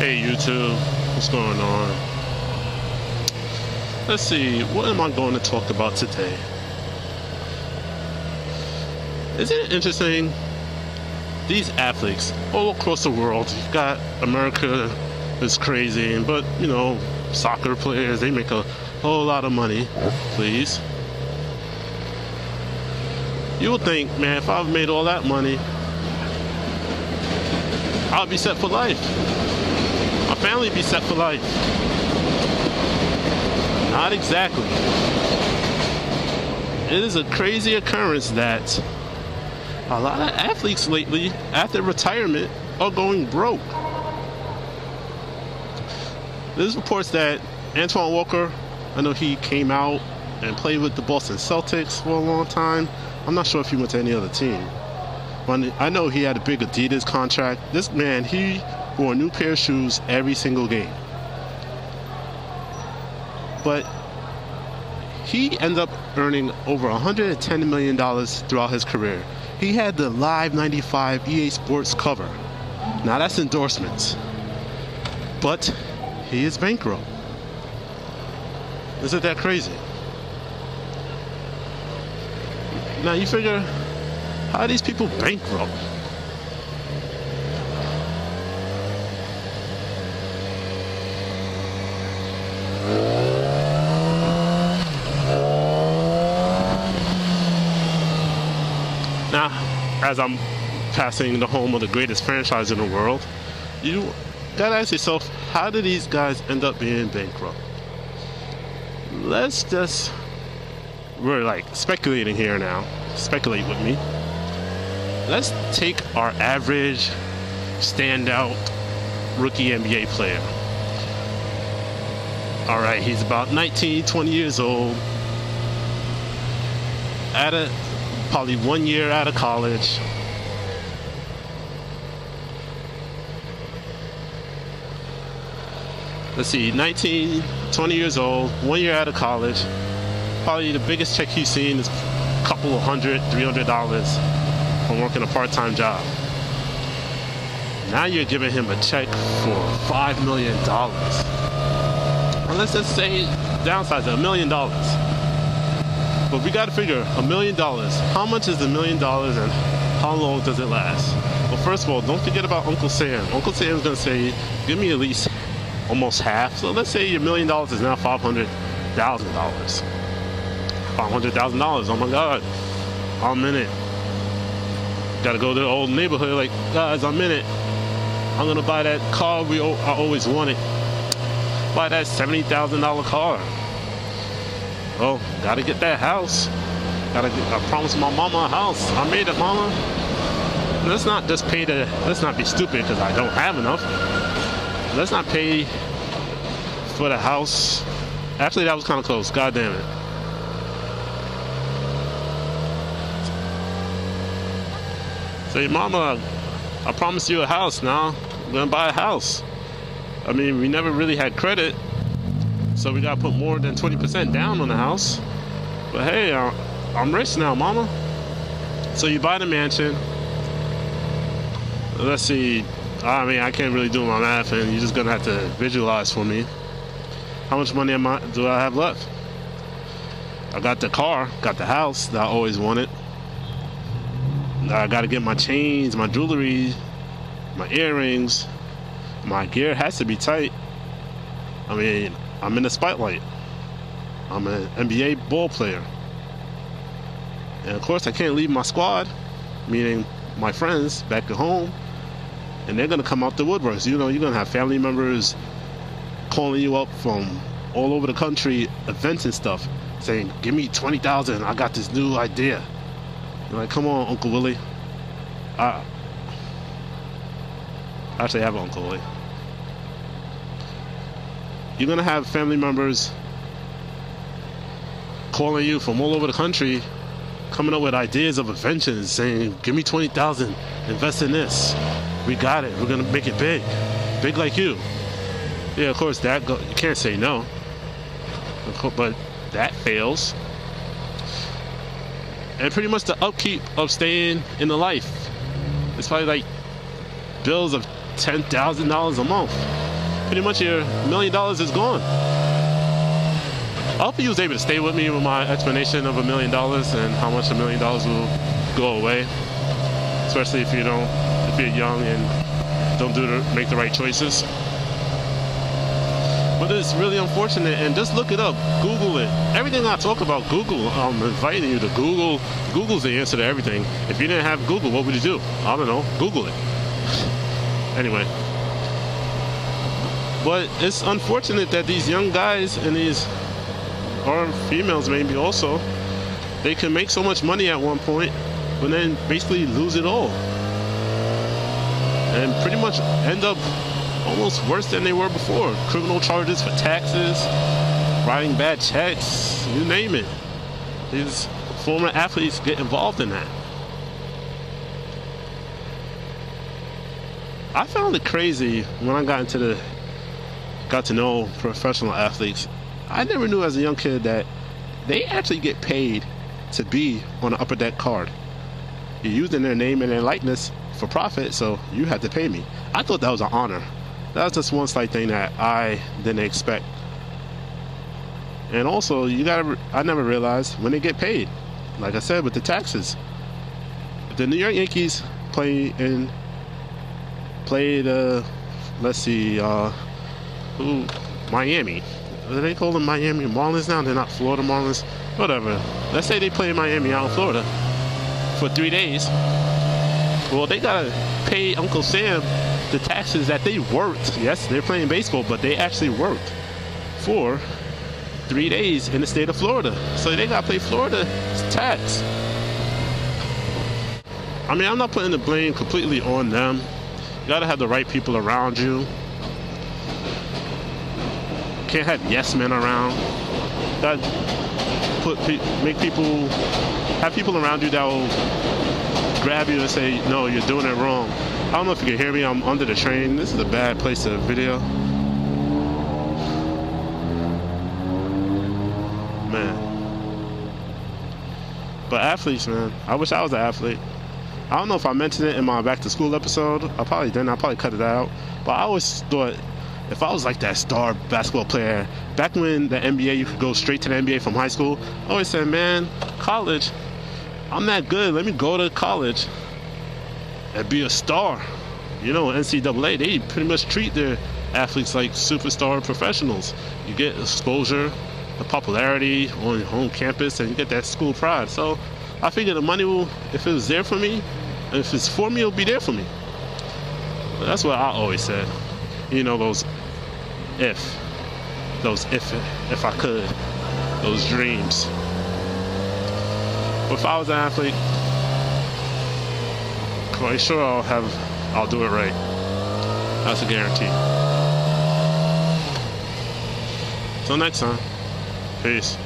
Hey YouTube, what's going on? Let's see, what am I going to talk about today? Isn't it interesting? These athletes all across the world, you've got America is crazy, but you know, soccer players, they make a whole lot of money, please. You would think, man, if I've made all that money, I'll be set for life. My family be set for life. Not exactly. It is a crazy occurrence that a lot of athletes lately, after retirement, are going broke. There's reports that Antoine Walker, I know he came out and played with the Boston Celtics for a long time. I'm not sure if he went to any other team. But I know he had a big Adidas contract. This man, he wore a new pair of shoes every single game. But he ended up earning over $110 million throughout his career. He had the Live 95 EA Sports cover. Now that's endorsements. But he is bankrupt. Isn't that crazy? Now you figure, how are these people bankrupt? Now, as I'm passing the home of the greatest franchise in the world, you gotta ask yourself, how do these guys end up being bankrupt? We're like speculating here now. Speculate with me. Let's take our average standout rookie NBA player. All right, he's about 19, 20 years old. Probably 1 year out of college. Let's see, 19, 20 years old, 1 year out of college. Probably the biggest check he's seen is a couple of $300 from working a part-time job. Now you're giving him a check for $5 million. And let's just say downsize to $1 million. But we got to figure $1 million. How much is $1 million and how long does it last? Well, first of all, don't forget about Uncle Sam. Uncle Sam's going to say, give me at least almost half. So let's say your $1 million is now $500,000. $500,000. Oh my God, I'm in it. Got to go to the old neighborhood like, guys, I'm in it. I'm going to buy that car I always wanted. Buy that $70,000 car. Oh, gotta get that house. I promised my mama a house. I made it, mama. Let's not be stupid because I don't have enough. Let's not pay for the house. Actually, that was kind of close. God damn it. Say, mama, I promised you a house. Now I'm gonna buy a house. I mean, we never really had credit. So we gotta put more than 20% down on the house. But hey, I'm rich now, mama. So you buy the mansion. Let's see. I mean, I can't really do my math, and you're just gonna have to visualize for me. How much money do I have left? I got the car, got the house that I always wanted. I gotta get my chains, my jewelry, my earrings. My gear has to be tight. I mean, I'm in the spotlight. I'm an NBA ball player. And of course, I can't leave my squad, meaning my friends back at home, and they're gonna come out the woodworks. You know, you're gonna have family members calling you up from all over the country, events and stuff, saying, give me 20,000, I got this new idea. You're like, come on, Uncle Willie. I actually have an Uncle Willie. You're gonna have family members calling you from all over the country, coming up with ideas of inventions, saying, give me 20,000, invest in this. We got it, we're gonna make it big. Big like you. Yeah, of course, you can't say no. But that fails. And pretty much the upkeep of staying in the life, it's probably like bills of $10,000 a month. pretty much your $1 million is gone. I hope you was able to stay with me with my explanation of $1 million and how much $1 million will go away, especially if you're young and don't make the right choices. But it's really unfortunate, and just look it up, Google it. Everything I talk about, Google. I'm inviting you to Google. Google's the answer to everything. If you didn't have Google, what would you do? I don't know, Google it. Anyway. But it's unfortunate that these young guys and these, or females maybe also, they can make so much money at one point, but then basically lose it all. And pretty much end up almost worse than they were before. Criminal charges for taxes, writing bad checks, you name it. These former athletes get involved in that. I found it crazy when I got to know professional athletes. I never knew as a young kid that they actually get paid to be on the upper deck card. You're using their name and their likeness for profit, so you had to pay me. I thought that was an honor. That was just one slight thing that I didn't expect. And also, I never realized when they get paid. Like I said, with the taxes. If the New York Yankees played, let's see, Miami. Do they call them Miami Marlins now? They're not Florida Marlins. Whatever. Let's say they play in Miami out in Florida for 3 days. Well, they gotta pay Uncle Sam the taxes that they worked. Yes, they're playing baseball, but they actually worked for 3 days in the state of Florida. So they gotta pay Florida tax. I mean, I'm not putting the blame completely on them. You gotta have the right people around you. Can't have yes men around. Gotta have people around you that will grab you and say, no, you're doing it wrong. I don't know if you can hear me. I'm under the train. This is a bad place to video. Man. But athletes, man. I wish I was an athlete. I don't know if I mentioned it in my back to school episode. I probably didn't. I probably cut it out. But I always thought, if I was like that star basketball player, back when the NBA, you could go straight to the NBA from high school, I always said, man, college, I'm that good. Let me go to college and be a star. You know, NCAA, they pretty much treat their athletes like superstar professionals. You get exposure, the popularity on home campus, and you get that school pride. So I figure the money will, if it was there for me, if it's for me, it'll be there for me. But that's what I always said. You know, those if I could, those dreams. But if I was an athlete, quite sure I'll do it right. That's a guarantee. Till next time. Peace.